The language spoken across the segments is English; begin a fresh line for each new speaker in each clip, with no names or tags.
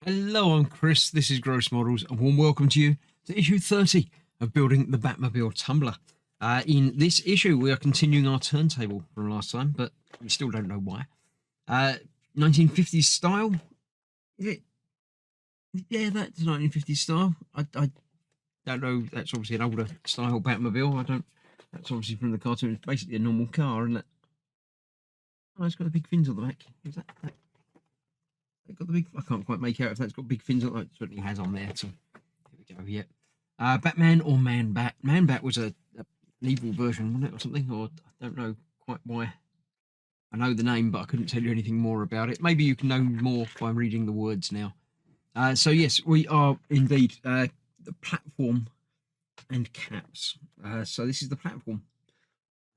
Hello, I'm Chris. This is Gross Models, and warm welcome to you to issue 30 of building the Batmobile Tumbler. In this issue, we are continuing our turntable from last time, but we still don't know why. 1950s style. Is it? Yeah, that's 1950s style. I don't know. That's obviously an older style Batmobile. I don't. That's obviously from the cartoon. It's basically a normal car, isn't it? Oh, it's got the big fins on the back. Is that? It got the big. I can't quite make out if that's got big fins on it. It certainly has on there. So here we go. Yeah. Batman or Man Bat. Man Bat was an evil version, wasn't it, or something? Or I don't know quite why. I know the name, but I couldn't tell you anything more about it. Maybe you can know more by reading the words now. So yes, we are indeed the platform and caps. So this is the platform.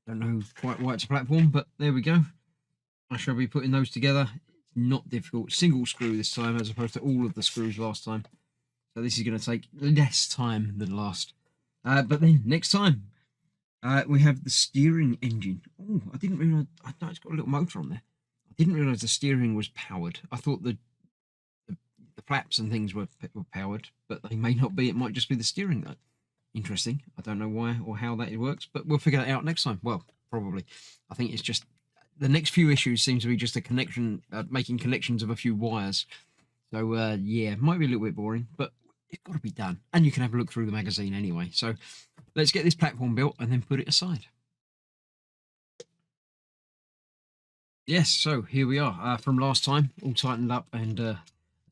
Don't know quite why it's a platform, but there we go. I shall be putting those together. It's not difficult. Single screw this time as opposed to all of the screws last time. So this is going to take less time than last. But then next time we have the steering engine. Oh, I didn't realise. I know it's got a little motor on there. I didn't realise the steering was powered. I thought the flaps and things were powered, but they may not be. It might just be the steering though. Interesting. I don't know why or how that works, but we'll figure that out next time. Well, probably. I think it's just the next few issues seem to be just a connection, making connections of a few wires. So yeah, it might be a little bit boring, but it's got to be done. And you can have a look through the magazine anyway. So let's get this platform built and then put it aside. Yes, so here we are from last time, all tightened up and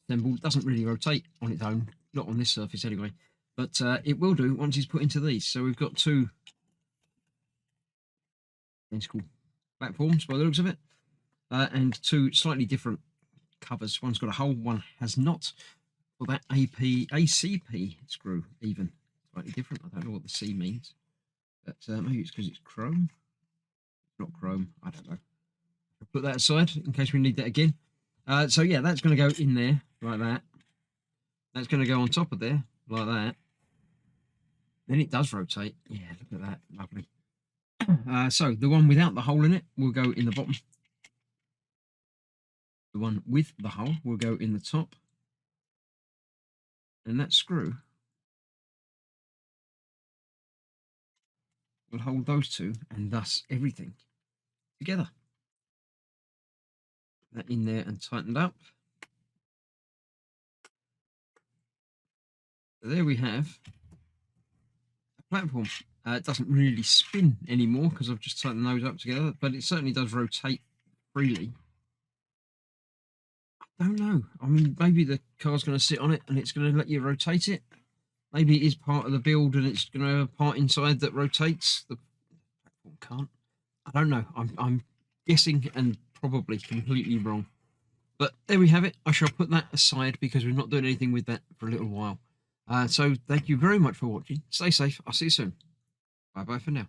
assembled. Doesn't really rotate on its own, not on this surface anyway, but it will do once it's put into these. So we've got two identical platforms by the looks of it, and two slightly different covers. One's got a hole, one has not. For that ACP screw, even slightly different. I don't know what the C means, but maybe it's because it's chrome. It's not chrome. I don't know. I'll put that aside in case we need that again. So yeah, that's going to go in there like that. That's going to go on top of there like that. Then it does rotate. Yeah, look at that, lovely. So the one without the hole in it will go in the bottom. The one with the hole will go in the top. And that screw will hold those two and thus everything together. That in there and tightened up. So there we have a platform. It doesn't really spin anymore because I've just tightened those up together, but it certainly does rotate freely. I don't know. I mean, maybe the car's going to sit on it and it's going to let you rotate it. Maybe it is part of the build and it's going to have a part inside that rotates. The platform can't. I don't know. I'm guessing and probably completely wrong. But there we have it. I shall put that aside because we're not doing anything with that for a little while. So thank you very much for watching. Stay safe. I'll see you soon. Bye bye for now.